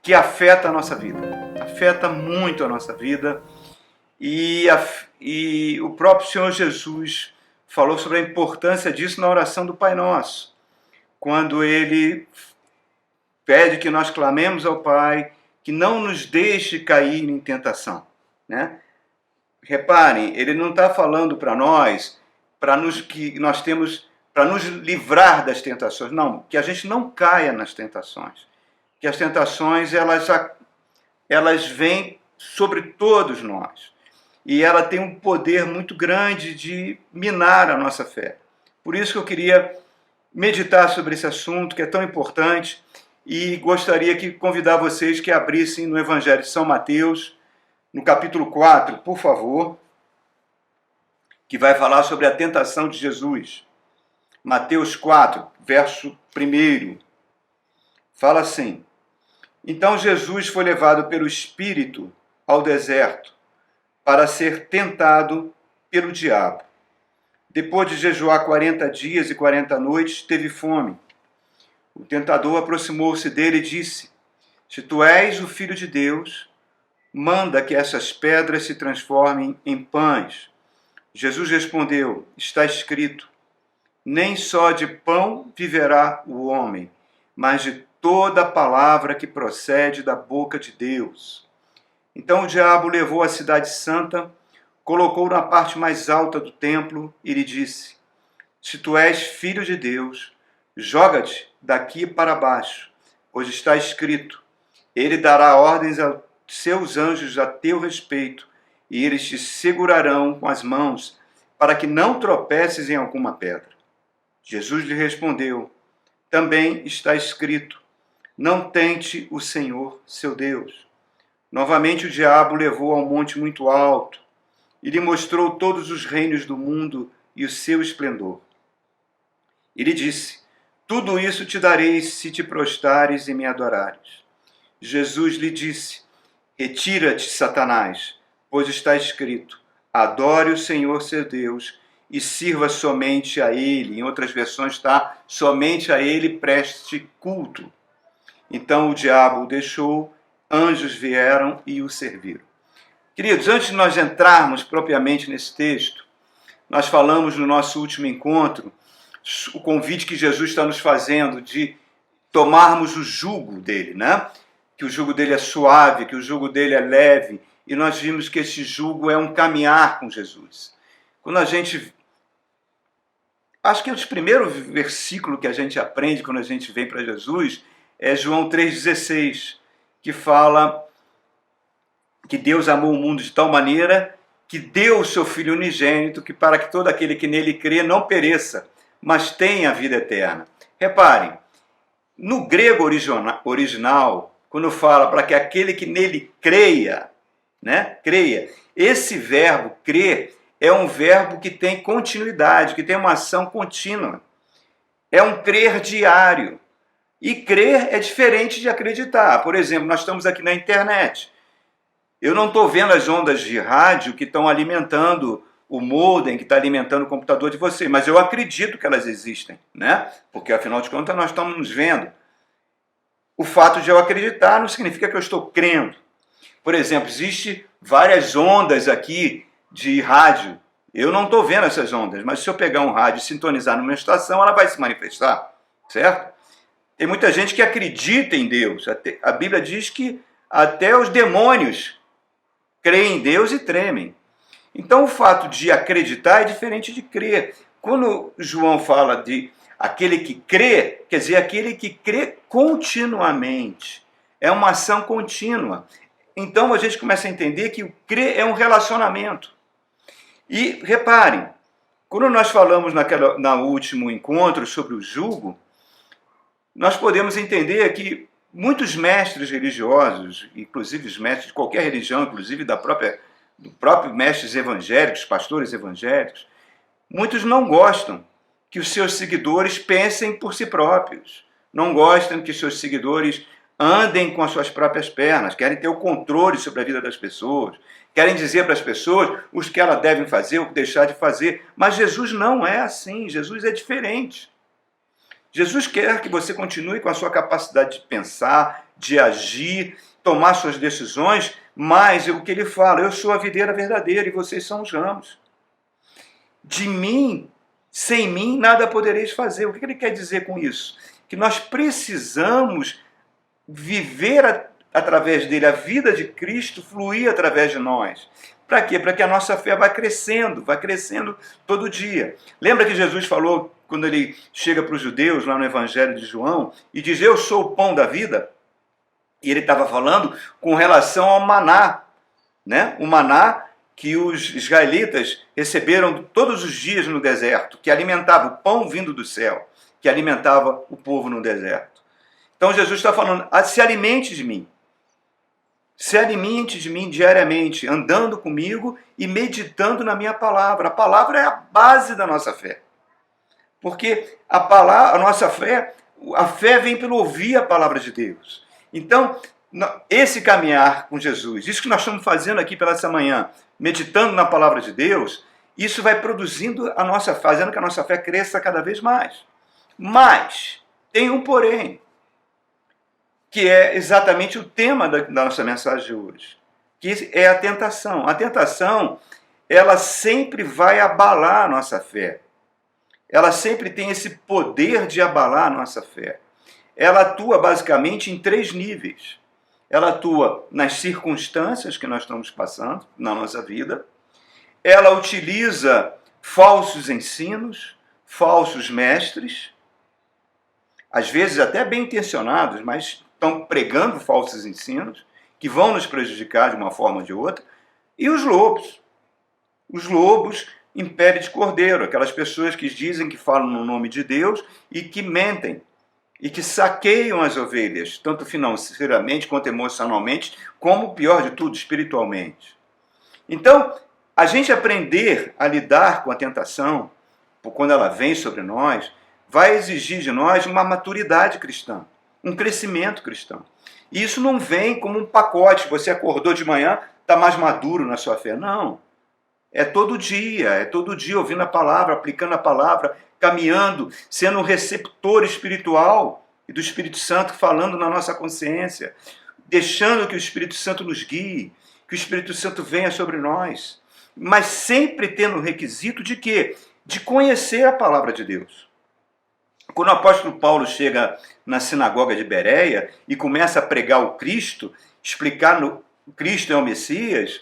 que afeta a nossa vida. Afeta muito a nossa vida. E o próprio Senhor Jesus falou sobre a importância disso na oração do Pai Nosso, quando Ele pede que nós clamemos ao Pai que não nos deixe cair em tentação, né? Reparem, Ele não está falando para nós que nós temos para nos livrar das tentações, não, que a gente não caia nas tentações, que as tentações elas vêm sobre todos nós. E ela tem um poder muito grande de minar a nossa fé. Por isso que eu queria meditar sobre esse assunto, que é tão importante, e gostaria de convidar vocês que abrissem no Evangelho de São Mateus, no capítulo 4, por favor, que vai falar sobre a tentação de Jesus. Mateus 4, verso 1. Fala assim: Então Jesus foi levado pelo Espírito ao deserto, para ser tentado pelo diabo. Depois de jejuar 40 dias e 40 noites, teve fome. O tentador aproximou-se dele e disse: Se tu és o Filho de Deus, manda que essas pedras se transformem em pães. Jesus respondeu: Está escrito, nem só de pão viverá o homem, mas de toda palavra que procede da boca de Deus. Então o diabo levou a cidade santa, colocou na parte mais alta do templo e lhe disse: Se tu és filho de Deus, joga-te daqui para baixo, pois está escrito: Ele dará ordens aos seus anjos a teu respeito, e eles te segurarão com as mãos, para que não tropeces em alguma pedra. Jesus lhe respondeu: Também está escrito: Não tente o Senhor, seu Deus. Novamente o diabo levou a um monte muito alto e lhe mostrou todos os reinos do mundo e o seu esplendor. E lhe disse: Tudo isso te darei se te prostrares e me adorares. Jesus lhe disse: Retira-te, Satanás, pois está escrito: Adore o Senhor seu Deus e sirva somente a Ele. Em outras versões está: Somente a Ele preste culto. Então o diabo o deixou, anjos vieram e o serviram. Queridos, antes de nós entrarmos propriamente nesse texto, nós falamos no nosso último encontro o convite que Jesus está nos fazendo de tomarmos o jugo dele, né? Que o jugo dele é suave, que o jugo dele é leve, e nós vimos que esse jugo é um caminhar com Jesus. Quando a gente... Acho que o primeiro versículo que a gente aprende quando a gente vem para Jesus é João 3,16, que fala que Deus amou o mundo de tal maneira que deu o seu Filho unigênito, que para que todo aquele que nele crê não pereça, mas tenha a vida eterna. Reparem, no grego original, quando fala para que aquele que nele creia, né, creia, esse verbo crer é um verbo que tem continuidade, que tem uma ação contínua. É um crer diário. E crer é diferente de acreditar. Por exemplo, nós estamos aqui na internet. Eu não estou vendo as ondas de rádio que estão alimentando o modem, que está alimentando o computador de você, mas eu acredito que elas existem, né? Porque, afinal de contas, nós estamos nos vendo. O fato de eu acreditar não significa que eu estou crendo. Por exemplo, existem várias ondas aqui de rádio. Eu não estou vendo essas ondas, mas se eu pegar um rádio e sintonizar numa estação, ela vai se manifestar, certo? Tem muita gente que acredita em Deus. A Bíblia diz que até os demônios creem em Deus e tremem. Então o fato de acreditar é diferente de crer. Quando João fala de aquele que crê, quer dizer, aquele que crê continuamente. É uma ação contínua. Então a gente começa a entender que o crer é um relacionamento. E reparem, quando nós falamos no último encontro sobre o jugo, nós podemos entender que muitos mestres religiosos, inclusive os mestres de qualquer religião, inclusive do próprio mestres evangélicos, pastores evangélicos, muitos não gostam que os seus seguidores pensem por si próprios, não gostam que os seus seguidores andem com as suas próprias pernas, querem ter o controle sobre a vida das pessoas, querem dizer para as pessoas o que elas devem fazer, o que deixar de fazer, mas Jesus não é assim, Jesus é diferente. Jesus quer que você continue com a sua capacidade de pensar, de agir, tomar suas decisões, mas o que ele fala, eu sou a videira verdadeira e vocês são os ramos. De mim, sem mim, nada podereis fazer. O que ele quer dizer com isso? Que nós precisamos viver através dele, a vida de Cristo fluir através de nós. Para quê? Para que a nossa fé vai crescendo todo dia. Lembra que Jesus falou, quando ele chega para os judeus, lá no Evangelho de João, e diz, eu sou o pão da vida? E ele estava falando com relação ao maná, né? O maná que os israelitas receberam todos os dias no deserto, que alimentava o pão vindo do céu, que alimentava o povo no deserto. Então Jesus está falando, se alimente de mim. Se alimente de mim diariamente, andando comigo e meditando na minha palavra. A palavra é a base da nossa fé. Porque a nossa fé, a fé vem pelo ouvir a palavra de Deus. Então, esse caminhar com Jesus, isso que nós estamos fazendo aqui pela essa manhã, meditando na palavra de Deus, isso vai produzindo fazendo que a nossa fé cresça cada vez mais. Mas, tem um porém, que é exatamente o tema da nossa mensagem de hoje, que é a tentação. A tentação, ela sempre vai abalar a nossa fé. Ela sempre tem esse poder de abalar a nossa fé. Ela atua basicamente em 3 níveis. Ela atua nas circunstâncias que nós estamos passando na nossa vida. Ela utiliza falsos ensinos, falsos mestres, às vezes até bem intencionados, mas estão pregando falsos ensinos, que vão nos prejudicar de uma forma ou de outra. E os lobos. Os lobos em pele de cordeiro, aquelas pessoas que dizem que falam no nome de Deus e que mentem, e que saqueiam as ovelhas, tanto financeiramente quanto emocionalmente, como, pior de tudo, espiritualmente. Então, a gente aprender a lidar com a tentação, quando ela vem sobre nós, vai exigir de nós uma maturidade cristã, um crescimento cristão. E isso não vem como um pacote, você acordou de manhã, está mais maduro na sua fé. Não. É todo dia ouvindo a palavra, aplicando a palavra, caminhando, sendo um receptor espiritual e do Espírito Santo falando na nossa consciência, deixando que o Espírito Santo nos guie, que o Espírito Santo venha sobre nós, mas sempre tendo o requisito de quê? De conhecer a palavra de Deus. Quando o apóstolo Paulo chega na sinagoga de Bereia e começa a pregar o Cristo, explicar que o Cristo é o Messias,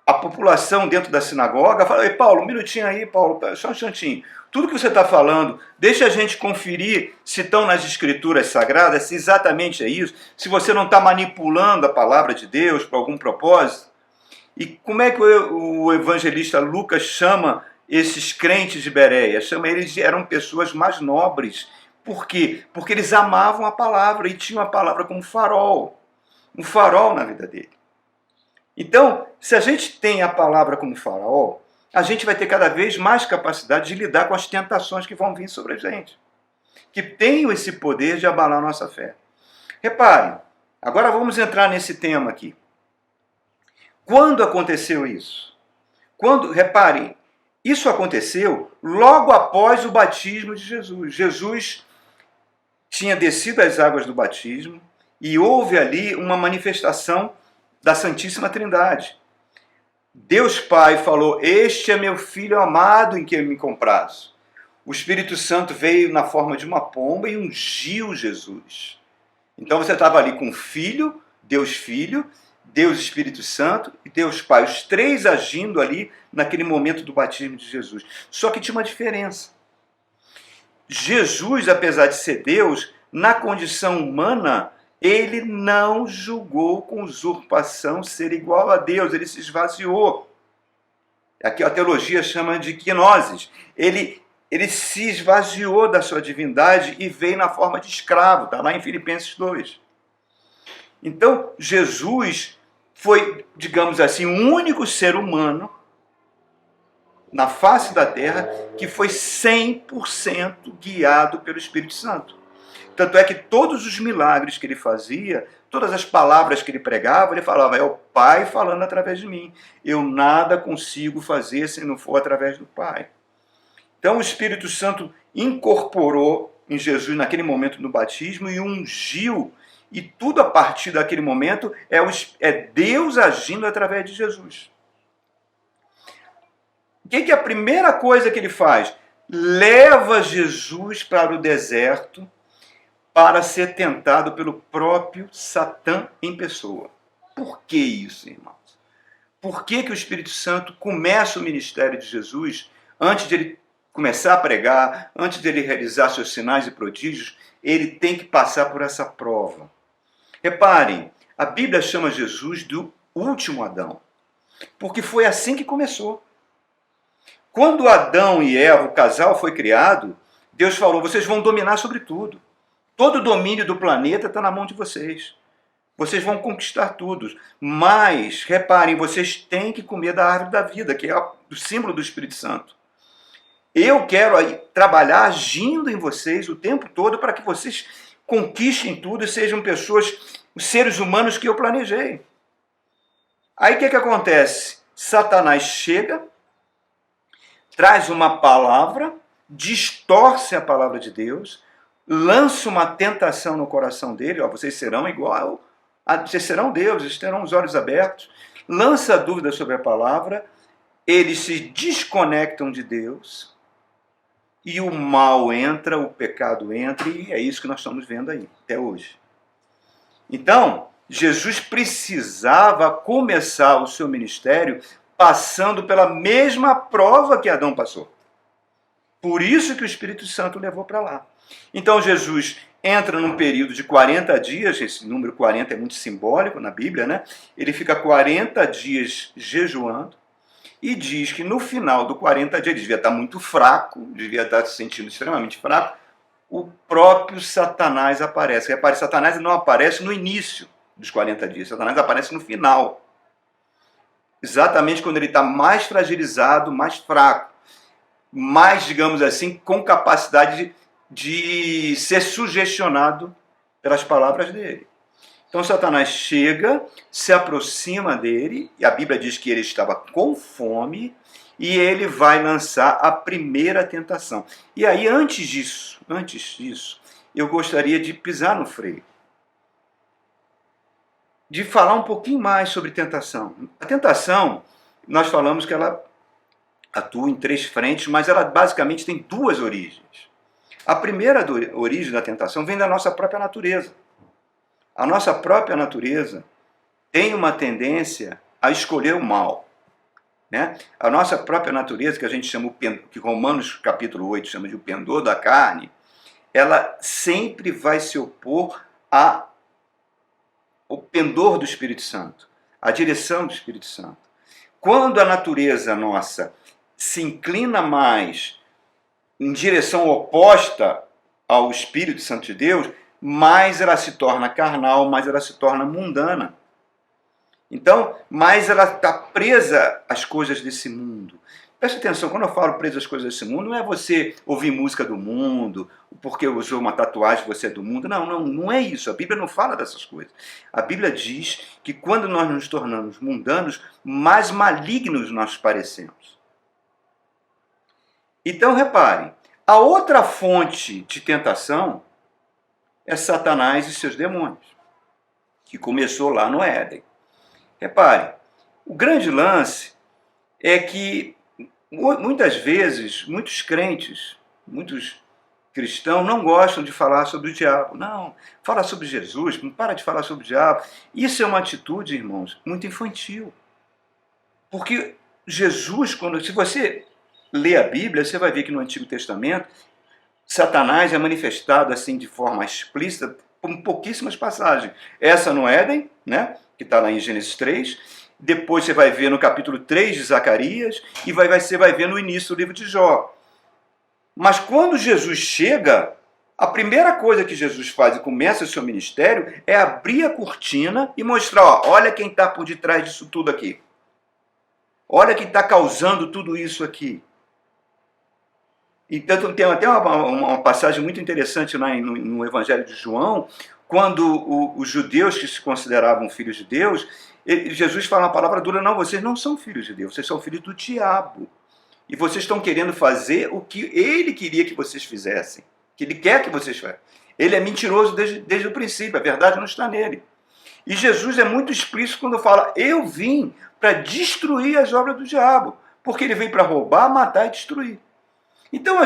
a população dentro da sinagoga fala, ei, Paulo, um minutinho aí, Paulo, só um instantinho. Tudo que você está falando, deixa a gente conferir se estão nas escrituras sagradas, se exatamente é isso, se você não está manipulando a palavra de Deus para algum propósito. E como é que o evangelista Lucas chama esses crentes de Bereia? Eles eram pessoas mais nobres. Por quê? Porque eles amavam a palavra e tinham a palavra como farol. Um farol na vida dele. Então, se a gente tem a palavra como farol, a gente vai ter cada vez mais capacidade de lidar com as tentações que vão vir sobre a gente. Que tenham esse poder de abalar a nossa fé. Reparem, agora vamos entrar nesse tema aqui. Quando aconteceu isso? Reparem, isso aconteceu logo após o batismo de Jesus. Jesus tinha descido as águas do batismo e houve ali uma manifestação da Santíssima Trindade. Deus Pai falou, este é meu Filho amado em quem me comprazo. O Espírito Santo veio na forma de uma pomba e ungiu Jesus. Então você estava ali com o Filho, Deus Espírito Santo e Deus Pai, os 3 agindo ali naquele momento do batismo de Jesus. Só que tinha uma diferença. Jesus, apesar de ser Deus, na condição humana, ele não julgou com usurpação ser igual a Deus, ele se esvaziou. Aqui a teologia chama de quinosis. Ele se esvaziou da sua divindade e veio na forma de escravo, está lá em Filipenses 2. Então, Jesus foi, digamos assim, o único ser humano na face da terra que foi 100% guiado pelo Espírito Santo. Tanto é que todos os milagres que ele fazia, todas as palavras que ele pregava, ele falava, é o Pai falando através de mim. Eu nada consigo fazer se não for através do Pai. Então o Espírito Santo incorporou em Jesus naquele momento no batismo e ungiu, e tudo a partir daquele momento é Deus agindo através de Jesus. O que é a primeira coisa que ele faz? Leva Jesus para o deserto para ser tentado pelo próprio Satã em pessoa. Por que isso, irmãos? Por que o Espírito Santo começa o ministério de Jesus antes de ele começar a pregar, antes de ele realizar seus sinais e prodígios, ele tem que passar por essa prova. Reparem, a Bíblia chama Jesus do último Adão, porque foi assim que começou. Quando Adão e Eva, o casal, foi criado, Deus falou, vocês vão dominar sobre tudo. Todo o domínio do planeta está na mão de vocês. Vocês vão conquistar tudo. Mas, reparem, vocês têm que comer da árvore da vida, que é o símbolo do Espírito Santo. Eu quero aí trabalhar agindo em vocês o tempo todo para que vocês conquistem tudo e sejam pessoas, os seres humanos que eu planejei. Aí o que acontece? Satanás chega, traz uma palavra, distorce a palavra de Deus, lança uma tentação no coração dele, ó, vocês serão igual, vocês serão deuses, terão os olhos abertos, lança dúvida sobre a palavra, eles se desconectam de Deus, e o mal entra, o pecado entra, e é isso que nós estamos vendo aí, até hoje. Então, Jesus precisava começar o seu ministério passando pela mesma prova que Adão passou. Por isso que o Espírito Santo levou para lá. Então Jesus entra num período de 40 dias, esse número 40 é muito simbólico na Bíblia, né? Ele fica 40 dias jejuando e diz que no final do 40 dias, ele devia estar muito fraco, devia estar se sentindo extremamente fraco, o próprio Satanás aparece. Repare, Satanás não aparece no início dos 40 dias, Satanás aparece no final. Exatamente quando ele está mais fragilizado, mais fraco, mais, digamos assim, com capacidade de ser sugestionado pelas palavras dele. Então Satanás chega, se aproxima dele, e a Bíblia diz que ele estava com fome, e ele vai lançar a primeira tentação. E aí, antes disso, eu gostaria de pisar no freio, de falar um pouquinho mais sobre tentação. A tentação, nós falamos que ela atua em 3 frentes, mas ela basicamente tem 2 origens. A primeira origem da tentação vem da nossa própria natureza. A nossa própria natureza tem uma tendência a escolher o mal, né? A nossa própria natureza, que a gente chama, que Romanos capítulo 8 chama de o pendor da carne, ela sempre vai se opor ao pendor do Espírito Santo, à direção do Espírito Santo. Quando a natureza nossa se inclina mais em direção oposta ao Espírito Santo de Deus, mais ela se torna carnal, mais ela se torna mundana. Então, mais ela está presa às coisas desse mundo. Preste atenção, quando eu falo presa às coisas desse mundo, não é você ouvir música do mundo, porque usou uma tatuagem, você é do mundo. Não é isso. A Bíblia não fala dessas coisas. A Bíblia diz que quando nós nos tornamos mundanos, mais malignos nós parecemos. Então, reparem, a outra fonte de tentação é Satanás e seus demônios, que começou lá no Éden. Reparem, o grande lance é que muitas vezes, muitos crentes, muitos cristãos não gostam de falar sobre o diabo. Não, fala sobre Jesus, não para de falar sobre o diabo. Isso é uma atitude, irmãos, muito infantil. Porque Jesus, se você lê a Bíblia, você vai ver que no Antigo Testamento, Satanás é manifestado assim de forma explícita por pouquíssimas passagens. Essa no Éden, né, que está lá em Gênesis 3, depois você vai ver no capítulo 3 de Zacarias, e você vai ver no início do livro de Jó. Mas quando Jesus chega, a primeira coisa que Jesus faz e começa o seu ministério é abrir a cortina e mostrar, ó, olha quem está por detrás disso tudo aqui. Olha quem está causando tudo isso aqui. Então tem até uma passagem muito interessante lá no Evangelho de João, quando os judeus que se consideravam filhos de Deus, Jesus fala uma palavra dura, não, vocês não são filhos de Deus, vocês são filhos do diabo. E vocês estão querendo fazer o que ele queria que vocês fizessem. que ele quer que vocês façam. Ele é mentiroso desde o princípio, a verdade não está nele. E Jesus é muito explícito quando fala, eu vim para destruir as obras do diabo, porque ele veio para roubar, matar e destruir. Então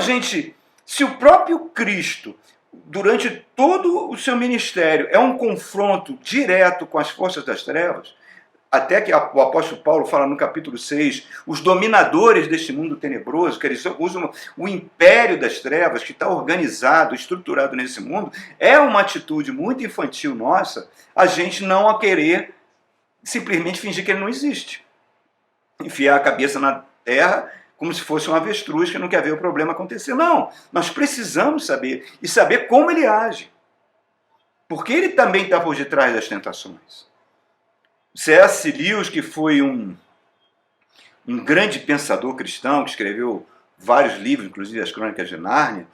se o próprio Cristo, durante todo o seu ministério, é um confronto direto com as forças das trevas, até que o apóstolo Paulo fala no capítulo 6, os dominadores deste mundo tenebroso, que eles usam o império das trevas, que está organizado, estruturado nesse mundo, é uma atitude muito infantil nossa, a gente não a querer simplesmente fingir que ele não existe. Enfiar a cabeça na terra como se fosse um avestruz que não quer ver o problema acontecer. Não, nós precisamos saber, e saber como ele age. Porque ele também está por detrás das tentações. C.S. Lewis, que foi um grande pensador cristão, que escreveu vários livros, inclusive as Crônicas de Nárnia,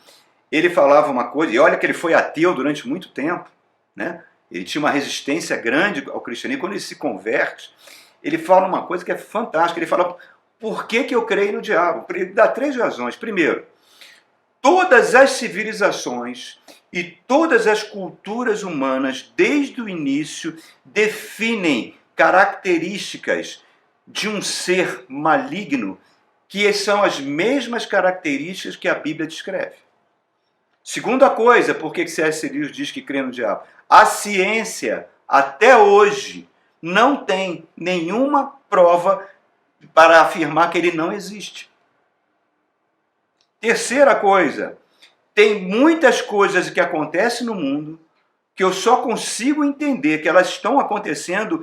ele falava uma coisa, e olha que ele foi ateu durante muito tempo, né? Ele tinha uma resistência grande ao cristianismo. Quando ele se converte, ele fala uma coisa que é fantástica. Ele fala, por que eu creio no diabo? Ele dá 3 razões. Primeiro, todas as civilizações e todas as culturas humanas, desde o início, definem características de um ser maligno que são as mesmas características que a Bíblia descreve. Segunda coisa, por que C.S. Lewis diz que crê no diabo? A ciência, até hoje, não tem nenhuma prova para afirmar que ele não existe. Terceira coisa, tem muitas coisas que acontecem no mundo que eu só consigo entender que elas estão acontecendo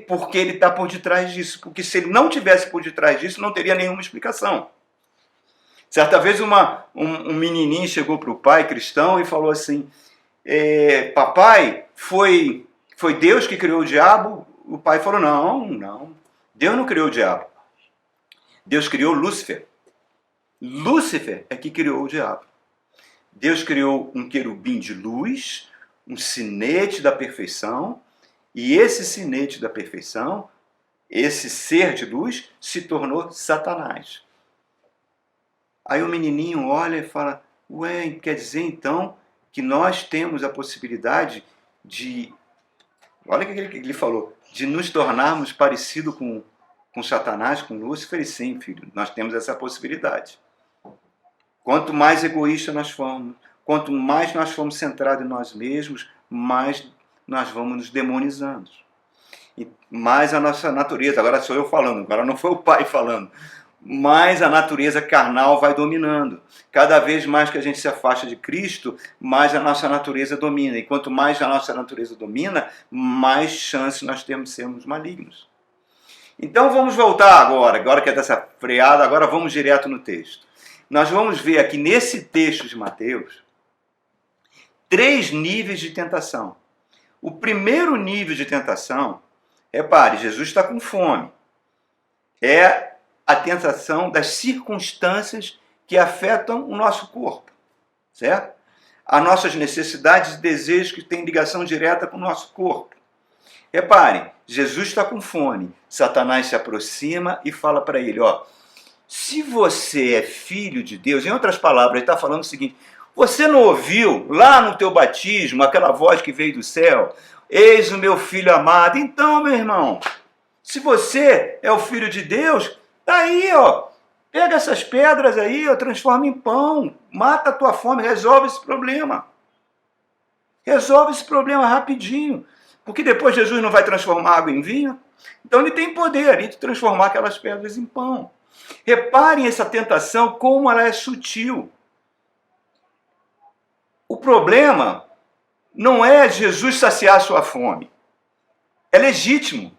porque ele está por detrás disso. Porque se ele não tivesse por detrás disso, não teria nenhuma explicação. Certa vez um menininho chegou para o pai cristão e falou assim, papai, foi Deus que criou o diabo? O pai falou, não, Deus não criou o diabo. Deus criou Lúcifer. Lúcifer é que criou o diabo. Deus criou um querubim de luz, um sinete da perfeição, e esse sinete da perfeição, esse ser de luz, se tornou Satanás. Aí o menininho olha e fala, quer dizer então que nós temos a possibilidade de, olha o que ele falou, de nos tornarmos parecidos com Satanás, com Lúcifer? E sim, filho, nós temos essa possibilidade. Quanto mais egoísta nós formos, quanto mais nós formos centrados em nós mesmos, mais nós vamos nos demonizando. E mais a nossa natureza, agora sou eu falando, agora não foi o pai falando, mais a natureza carnal vai dominando. Cada vez mais que a gente se afasta de Cristo, mais a nossa natureza domina. E quanto mais a nossa natureza domina, mais chance nós temos de sermos malignos. Então vamos voltar agora que é dessa freada, agora vamos direto no texto. Nós vamos ver aqui nesse texto de Mateus 3 níveis de tentação. O primeiro nível de tentação, repare, Jesus está com fome. É a tentação das circunstâncias que afetam o nosso corpo, certo? As nossas necessidades e desejos que têm ligação direta com o nosso corpo. Reparem, Jesus está com fome. Satanás se aproxima e fala para ele, se você é filho de Deus, em outras palavras, ele está falando o seguinte, você não ouviu lá no teu batismo aquela voz que veio do céu? Eis o meu filho amado. Então, meu irmão, se você é o filho de Deus, tá aí, pega essas pedras aí, transforma em pão, mata a tua fome, resolve esse problema. Resolve esse problema rapidinho. Porque depois Jesus não vai transformar água em vinho? Então ele tem poder ali de transformar aquelas pedras em pão. Reparem essa tentação, como ela é sutil. O problema não é Jesus saciar a sua fome. É legítimo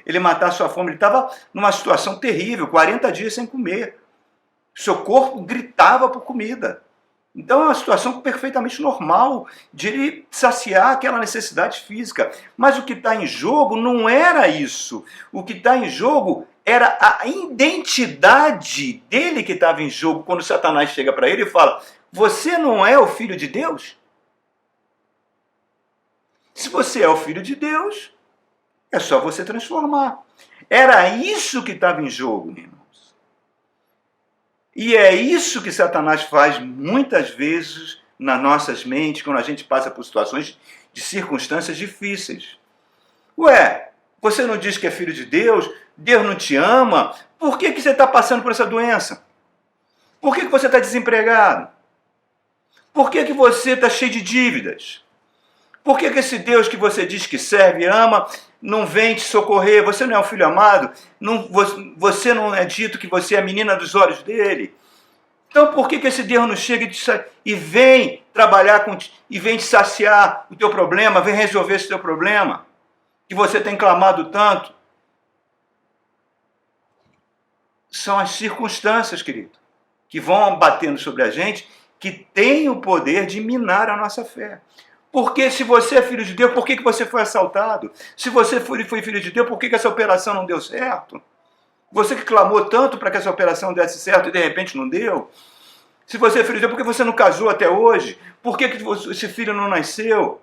ele matar a sua fome. Ele estava numa situação terrível, 40 dias sem comer. Seu corpo gritava por comida. Então é uma situação perfeitamente normal de ele saciar aquela necessidade física. Mas o que está em jogo não era isso. O que está em jogo era a identidade dele que estava em jogo quando Satanás chega para ele e fala, você não é o filho de Deus? Se você é o filho de Deus, é só você transformar. Era isso que estava em jogo, irmãos. E é isso que Satanás faz muitas vezes nas nossas mentes, quando a gente passa por situações de circunstâncias difíceis. Ué, você não diz que é filho de Deus? Deus não te ama? Por que você está passando por essa doença? Por que você está desempregado? Por que você está cheio de dívidas? Por que esse Deus que você diz que serve e ama não vem te socorrer? Você não é um filho amado? Você não é dito que você é a menina dos olhos dele? Então por que esse Deus não chega e vem trabalhar e vem te saciar o teu problema, vem resolver esse teu problema, que você tem clamado tanto? São as circunstâncias, querido, que vão batendo sobre a gente, que tem o poder de minar a nossa fé. Porque se você é filho de Deus, por que você foi assaltado? Se você foi filho de Deus, por que essa operação não deu certo? Você que clamou tanto para que essa operação desse certo e de repente não deu? Se você é filho de Deus, por que você não casou até hoje? Por que esse filho não nasceu?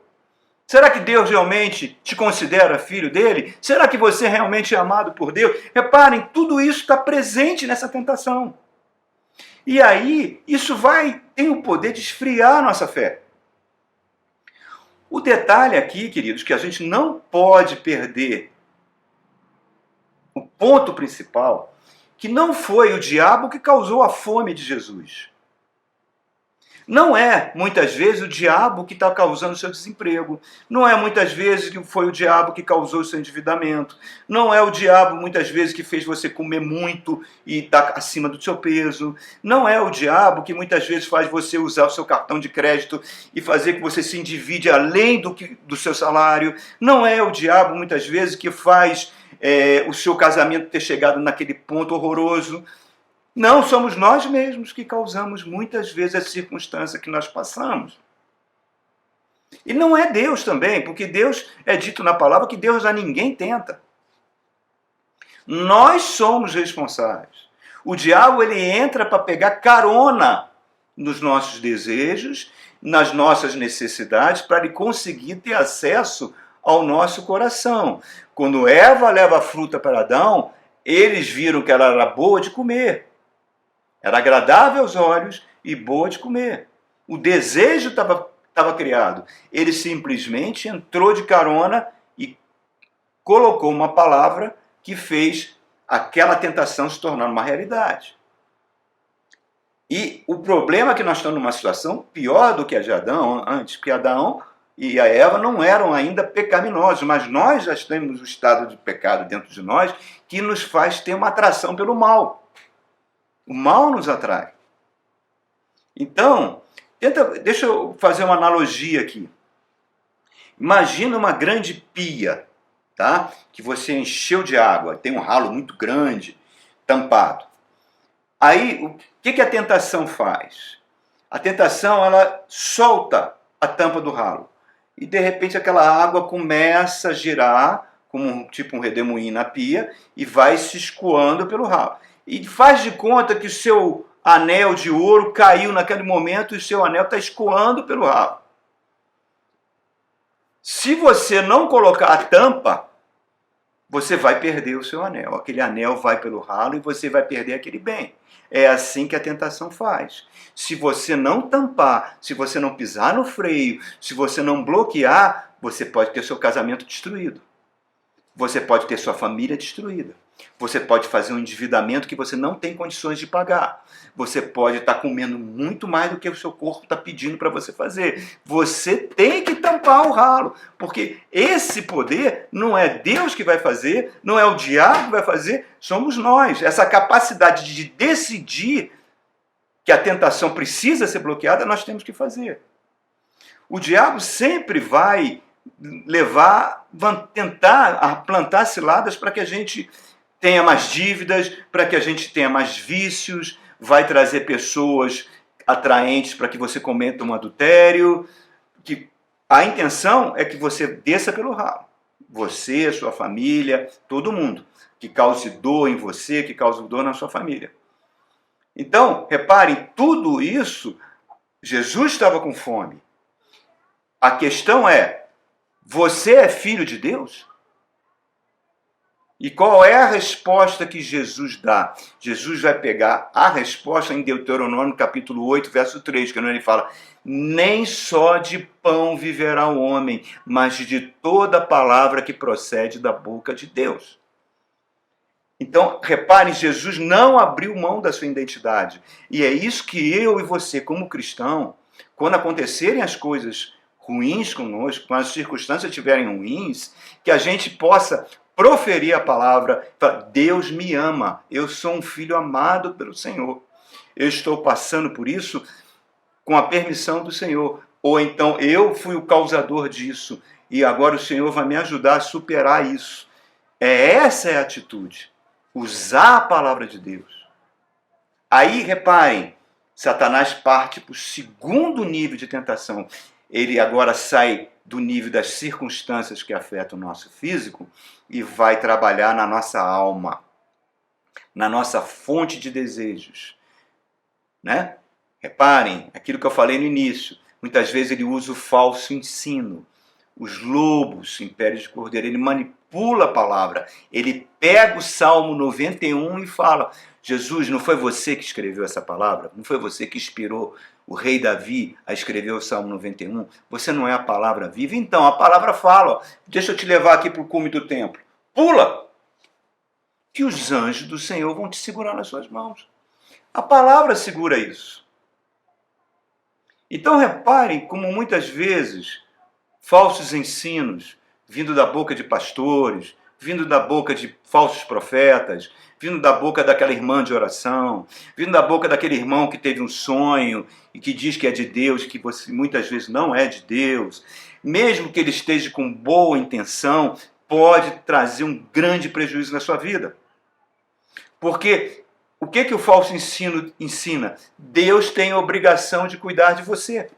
Será que Deus realmente te considera filho dele? Será que você realmente é amado por Deus? Reparem, tudo isso está presente nessa tentação. E aí, isso tem o poder de esfriar a nossa fé. O detalhe aqui, queridos, que a gente não pode perder o ponto principal, que não foi o diabo que causou a fome de Jesus. Não é, muitas vezes, o diabo que está causando o seu desemprego. Não é, muitas vezes, que foi o diabo que causou o seu endividamento. Não é o diabo, muitas vezes, que fez você comer muito e estar acima do seu peso. Não é o diabo que, muitas vezes, faz você usar o seu cartão de crédito e fazer que você se endivide além do seu salário. Não é o diabo, muitas vezes, que faz o seu casamento ter chegado naquele ponto horroroso. Não, somos nós mesmos que causamos muitas vezes a circunstância que nós passamos. E não é Deus também, porque Deus é dito na palavra que Deus a ninguém tenta. Nós somos responsáveis. O diabo ele entra para pegar carona nos nossos desejos, nas nossas necessidades, para ele conseguir ter acesso ao nosso coração. Quando Eva leva a fruta para Adão, eles viram que ela era boa de comer. Era agradável aos olhos e boa de comer. O desejo estava criado. Ele simplesmente entrou de carona e colocou uma palavra que fez aquela tentação se tornar uma realidade. E o problema é que nós estamos numa situação pior do que a de Adão antes, porque Adão e a Eva não eram ainda pecaminosos, mas nós já temos o estado de pecado dentro de nós que nos faz ter uma atração pelo mal. O mal nos atrai. Então, deixa eu fazer uma analogia aqui. Imagina uma grande pia, tá? Que você encheu de água, tem um ralo muito grande, tampado. Aí, o que a tentação faz? A tentação, ela solta a tampa do ralo. E, de repente, aquela água começa a girar, como tipo um redemoinho na pia, e vai se escoando pelo ralo. E faz de conta que o seu anel de ouro caiu naquele momento e o seu anel está escoando pelo ralo. Se você não colocar a tampa, você vai perder o seu anel. Aquele anel vai pelo ralo e você vai perder aquele bem. É assim que a tentação faz. Se você não tampar, se você não pisar no freio, se você não bloquear, você pode ter seu casamento destruído. Você pode ter sua família destruída. Você pode fazer um endividamento que você não tem condições de pagar. Você pode estar comendo muito mais do que o seu corpo está pedindo para você fazer. Você tem que tampar o ralo, porque esse poder não é Deus que vai fazer, não é o diabo que vai fazer, somos nós. Essa capacidade de decidir que a tentação precisa ser bloqueada, nós temos que fazer. O diabo sempre vai tentar plantar ciladas para que a gente tenha mais dívidas, para que a gente tenha mais vícios, vai trazer pessoas atraentes para que você cometa um adultério. Que a intenção é que você desça pelo ralo. Você, sua família, todo mundo. Que cause dor em você, que cause dor na sua família. Então, reparem, tudo isso, Jesus estava com fome. A questão é, você é filho de Deus? E qual é a resposta que Jesus dá? Jesus vai pegar a resposta em Deuteronômio capítulo 8, verso 3, que ele fala: nem só de pão viverá o homem, mas de toda palavra que procede da boca de Deus. Então, reparem, Jesus não abriu mão da sua identidade. E é isso que eu e você, como cristão, quando acontecerem as coisas ruins conosco, quando as circunstâncias estiverem ruins, que a gente possa proferir a palavra: Deus me ama, eu sou um filho amado pelo Senhor. Eu estou passando por isso com a permissão do Senhor. Ou então eu fui o causador disso e agora o Senhor vai me ajudar a superar isso. Essa é a atitude. Usar a palavra de Deus. Aí, reparem, Satanás parte para o segundo nível de tentação. Ele agora sai do nível das circunstâncias que afetam o nosso físico e vai trabalhar na nossa alma, na nossa fonte de desejos, né? Reparem, aquilo que eu falei no início, muitas vezes ele usa o falso ensino. Os lobos, impérios de cordeiro, ele manipula a palavra. Ele pega o Salmo 91 e fala: Jesus, não foi você que escreveu essa palavra? Não foi você que inspirou o rei Davi a escrever o Salmo 91? Você não é a palavra viva? Então, a palavra fala: ó, deixa eu te levar aqui para o cume do templo. Pula! Que os anjos do Senhor vão te segurar nas suas mãos. A palavra segura isso. Então, reparem como muitas vezes falsos ensinos, vindo da boca de pastores, vindo da boca de falsos profetas, vindo da boca daquela irmã de oração, vindo da boca daquele irmão que teve um sonho e que diz que é de Deus, que você muitas vezes não é de Deus, mesmo que ele esteja com boa intenção, pode trazer um grande prejuízo na sua vida. Porque o que o falso ensino ensina? Deus tem a obrigação de cuidar de você.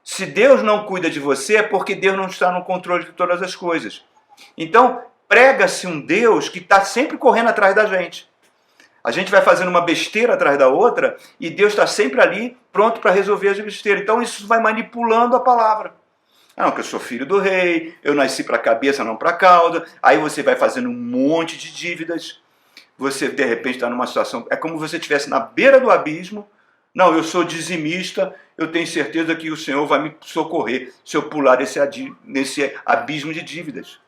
Se Deus não cuida de você, é porque Deus não está no controle de todas as coisas. Então, prega-se um Deus que está sempre correndo atrás da gente. A gente vai fazendo uma besteira atrás da outra e Deus está sempre ali, pronto para resolver as besteiras. Então, isso vai manipulando a palavra. Não, que eu sou filho do rei, eu nasci para a cabeça, não para a cauda. Aí você vai fazendo um monte de dívidas. Você, de repente, está numa situação... É como se você estivesse na beira do abismo. Não, eu sou dizimista, eu tenho certeza que o Senhor vai me socorrer se eu pular nesse abismo de dívidas.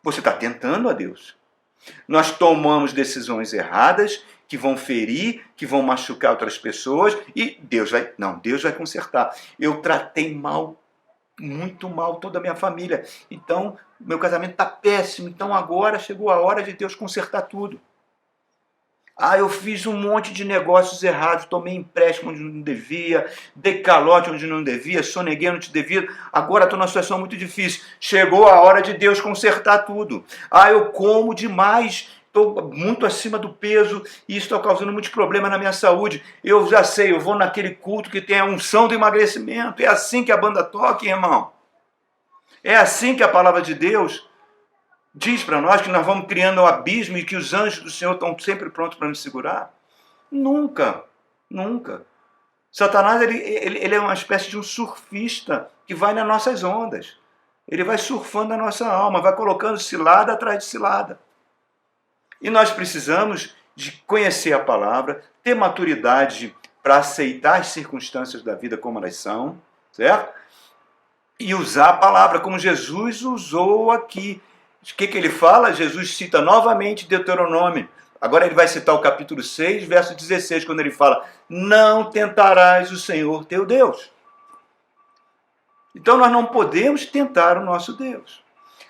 Você está tentando a Deus. Nós tomamos decisões erradas que vão ferir, que vão machucar outras pessoas e Deus vai consertar. Eu tratei mal, muito mal toda a minha família. Então, meu casamento está péssimo. Então agora chegou a hora de Deus consertar tudo. Eu fiz um monte de negócios errados, tomei empréstimo onde não devia, dei calote onde não devia, soneguei onde devia, agora estou numa situação muito difícil. Chegou a hora de Deus consertar tudo. Eu como demais, estou muito acima do peso e isso está causando muitos problemas na minha saúde. Eu já sei, eu vou naquele culto que tem a unção do emagrecimento. É assim que a banda toca, irmão. É assim que a palavra de Deus diz para nós que nós vamos criando um abismo e que os anjos do Senhor estão sempre prontos para nos segurar? Nunca, nunca. Satanás ele é uma espécie de um surfista que vai nas nossas ondas. Ele vai surfando a nossa alma, vai colocando cilada atrás de cilada. E nós precisamos de conhecer a palavra, ter maturidade para aceitar as circunstâncias da vida como elas são, certo? E usar a palavra como Jesus usou aqui. O que ele fala? Jesus cita novamente Deuteronômio. Agora ele vai citar o capítulo 6, verso 16, quando ele fala: não tentarás o Senhor teu Deus. Então nós não podemos tentar o nosso Deus.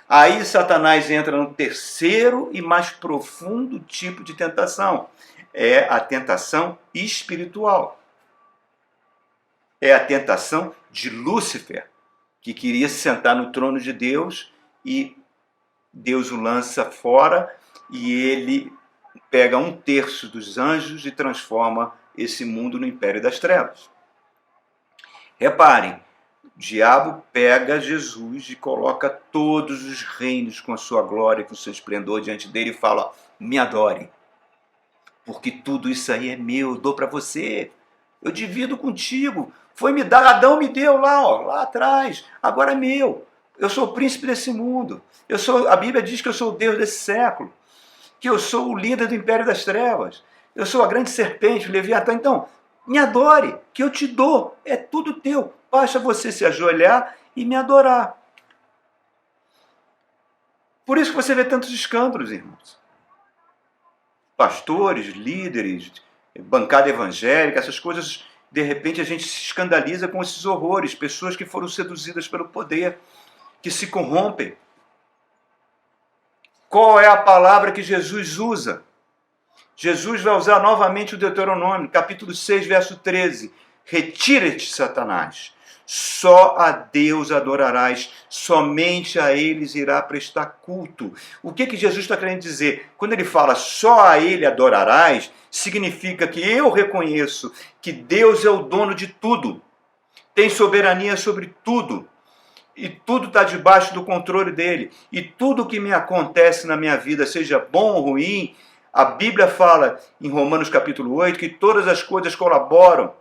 Aí Satanás entra no terceiro e mais profundo tipo de tentação. É a tentação espiritual. É a tentação de Lúcifer, que queria se sentar no trono de Deus e Deus o lança fora e ele pega 1/3 dos anjos e transforma esse mundo no império das trevas. Reparem, o diabo pega Jesus e coloca todos os reinos com a sua glória, com o seu esplendor diante dele e fala: me adore, porque tudo isso aí é meu, eu dou para você, eu divido contigo, foi me dar, Adão me deu lá atrás, agora é meu. Eu sou o príncipe desse mundo. A Bíblia diz que eu sou o Deus desse século, que eu sou o líder do império das trevas. Eu sou a grande serpente, o Leviatã. Então, me adore, que eu te dou. É tudo teu. Basta você se ajoelhar e me adorar. Por isso que você vê tantos escândalos, irmãos. Pastores, líderes, bancada evangélica, essas coisas, de repente a gente se escandaliza com esses horrores. Pessoas que foram seduzidas pelo poder, que se corrompem. Qual é a palavra que Jesus usa? Jesus vai usar novamente o Deuteronômio, capítulo 6, verso 13. Retira-te, Satanás. Só a Deus adorarás, somente a eles irá prestar culto. O que Jesus está querendo dizer? Quando ele fala só a ele adorarás, significa que eu reconheço que Deus é o dono de tudo, tem soberania sobre tudo, e tudo está debaixo do controle dele. E tudo que me acontece na minha vida, seja bom ou ruim, a Bíblia fala em Romanos capítulo 8 que todas as coisas colaboram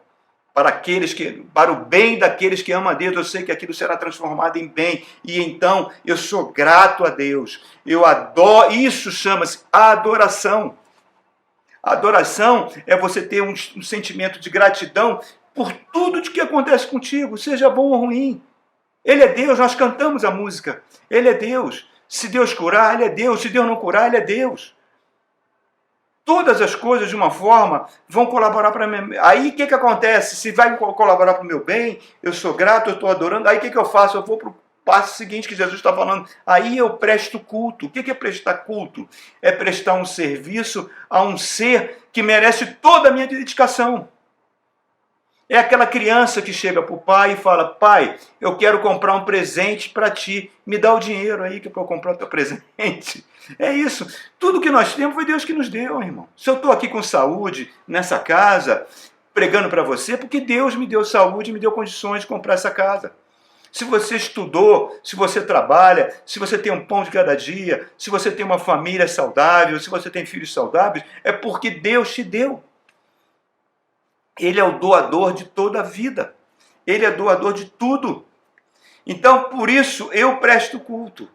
para o bem daqueles que amam a Deus. Eu sei que aquilo será transformado em bem, e então eu sou grato a Deus. Eu adoro, isso chama-se adoração. Adoração é você ter um sentimento de gratidão por tudo de que acontece contigo, seja bom ou ruim. Ele é Deus, nós cantamos a música. Ele é Deus. Se Deus curar, Ele é Deus. Se Deus não curar, Ele é Deus. Todas as coisas, de uma forma, vão colaborar para mim. Aí, o que acontece? Se vai colaborar para o meu bem, eu sou grato, eu estou adorando, aí o que eu faço? Eu vou para o passo seguinte que Jesus está falando. Aí eu presto culto. O que é prestar culto? É prestar um serviço a um ser que merece toda a minha dedicação. É aquela criança que chega para o pai e fala: pai, eu quero comprar um presente para ti, me dá o dinheiro aí que para eu comprar o teu presente. É isso. Tudo que nós temos foi Deus que nos deu, irmão. Se eu estou aqui com saúde nessa casa, pregando para você, porque Deus me deu saúde, me deu condições de comprar essa casa. Se você estudou, se você trabalha, se você tem um pão de cada dia, se você tem uma família saudável, se você tem filhos saudáveis, é porque Deus te deu. Ele é o doador de toda a vida. Ele é doador de tudo. Então, por isso, eu presto culto.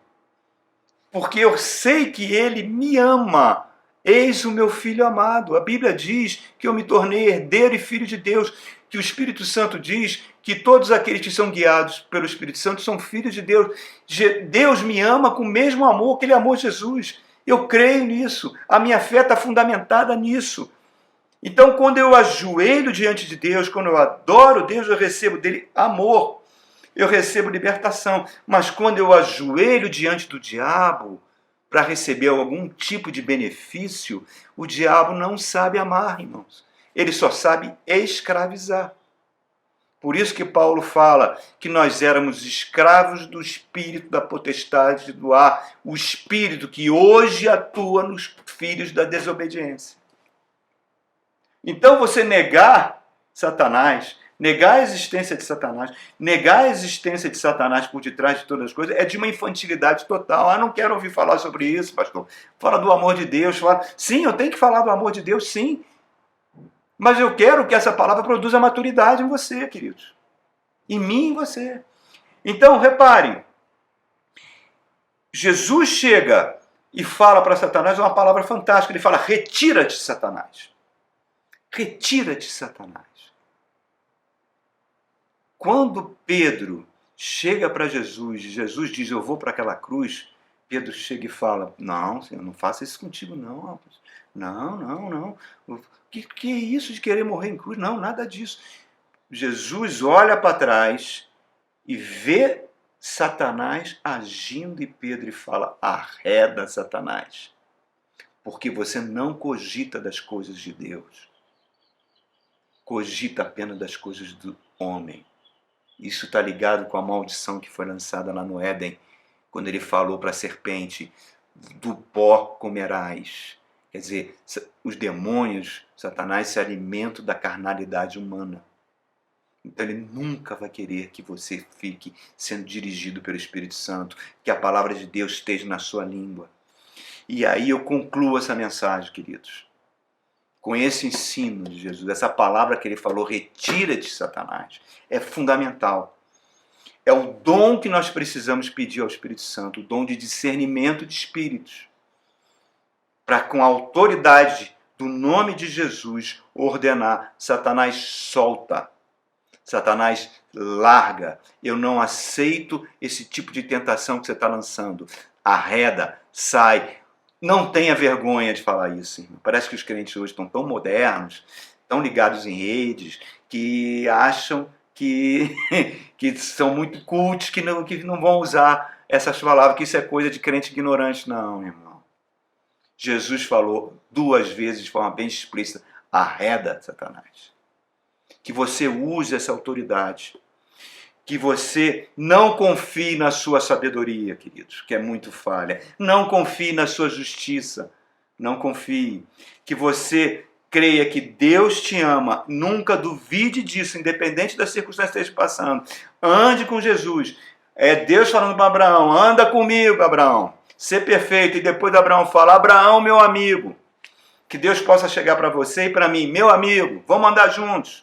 Porque eu sei que Ele me ama. Eis o meu filho amado. A Bíblia diz que eu me tornei herdeiro e filho de Deus. Que o Espírito Santo diz que todos aqueles que são guiados pelo Espírito Santo são filhos de Deus. Deus me ama com o mesmo amor que Ele amou Jesus. Eu creio nisso. A minha fé está fundamentada nisso. Então, quando eu ajoelho diante de Deus, quando eu adoro Deus, eu recebo dele amor, eu recebo libertação. Mas quando eu ajoelho diante do diabo para receber algum tipo de benefício, o diabo não sabe amar, irmãos. Ele só sabe escravizar. Por isso que Paulo fala que nós éramos escravos do espírito da potestade do ar, o espírito que hoje atua nos filhos da desobediência. Então você negar Satanás, negar a existência de Satanás, negar a existência de Satanás por detrás de todas as coisas, é de uma infantilidade total. Não quero ouvir falar sobre isso, pastor. Fala do amor de Deus. Sim, eu tenho que falar do amor de Deus, sim. Mas eu quero que essa palavra produza maturidade em você, queridos. Em mim e em você. Então, reparem. Jesus chega e fala para Satanás uma palavra fantástica. Ele fala: retira-te, Satanás. Retira-te, Satanás. Quando Pedro chega para Jesus, Jesus diz: eu vou para aquela cruz, Pedro chega e fala: não, Senhor, não faça isso contigo, não. Não. Que é isso de querer morrer em cruz? Não, nada disso. Jesus olha para trás e vê Satanás agindo, e Pedro fala: arreda, Satanás, porque você não cogita das coisas de Deus. Cogita apenas das coisas do homem. Isso está ligado com a maldição que foi lançada lá no Éden, quando ele falou para a serpente: do pó comerás. Quer dizer, os demônios, Satanás, se alimentam da carnalidade humana. Então ele nunca vai querer que você fique sendo dirigido pelo Espírito Santo, que a palavra de Deus esteja na sua língua. E aí eu concluo essa mensagem, queridos, com esse ensino de Jesus, essa palavra que ele falou: retira-te, Satanás, é fundamental. É o dom que nós precisamos pedir ao Espírito Santo, o dom de discernimento de espíritos, para com a autoridade do nome de Jesus ordenar: Satanás, solta. Satanás, larga. Eu não aceito esse tipo de tentação que você está lançando. Arreda, sai. Não tenha vergonha de falar isso, irmão. Parece que os crentes hoje estão tão modernos, tão ligados em redes, que acham que, que são muito cultos, que não vão usar essas palavras, que isso é coisa de crente ignorante. Não, irmão. Jesus falou 2 vezes de forma bem explícita: arreda, Satanás. Que você use essa autoridade. Que você não confie na sua sabedoria, queridos, que é muito falha. Não confie na sua justiça. Não confie. Que você creia que Deus te ama. Nunca duvide disso, independente das circunstâncias que esteja passando. Ande com Jesus. É Deus falando para Abraão: anda comigo, Abraão. Ser perfeito. E depois Abraão fala: Abraão, meu amigo. Que Deus possa chegar para você e para mim: meu amigo, vamos andar juntos.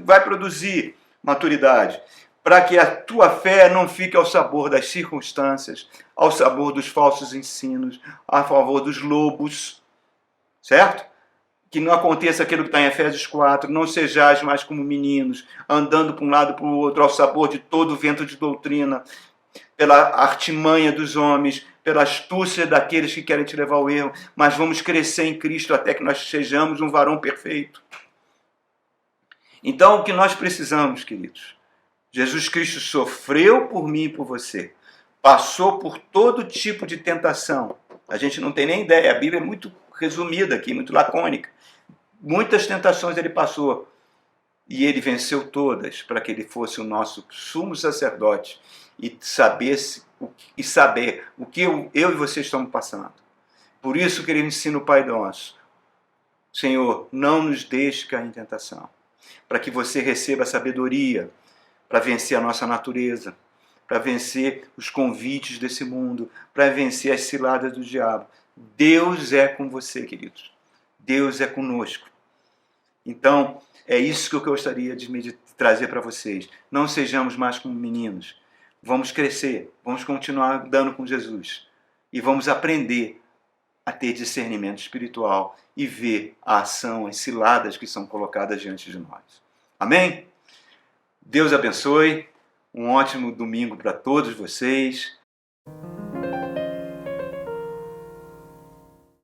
Vai produzir maturidade, para que a tua fé não fique ao sabor das circunstâncias, ao sabor dos falsos ensinos, a favor dos lobos, certo? Que não aconteça aquilo que está em Efésios 4, não sejais mais como meninos, andando para um lado e para o outro, ao sabor de todo vento de doutrina, pela artimanha dos homens, pela astúcia daqueles que querem te levar ao erro, mas vamos crescer em Cristo até que nós sejamos um varão perfeito. Então, o que nós precisamos, queridos? Jesus Cristo sofreu por mim e por você. Passou por todo tipo de tentação. A gente não tem nem ideia. A Bíblia é muito resumida aqui, muito lacônica. Muitas tentações ele passou. E ele venceu todas, para que ele fosse o nosso sumo sacerdote e saber o que eu e você estamos passando. Por isso que ele ensina o Pai Nosso: Senhor, não nos deixe cair em tentação, para que você receba sabedoria para vencer a nossa natureza, para vencer os convites desse mundo, para vencer as ciladas do diabo. Deus é com você, queridos. Deus é conosco. Então, é isso que eu gostaria de trazer para vocês. Não sejamos mais como meninos. Vamos crescer, vamos continuar andando com Jesus e vamos aprender a ter discernimento espiritual e ver a ação, as ciladas que são colocadas diante de nós. Amém? Deus abençoe. Um ótimo domingo para todos vocês.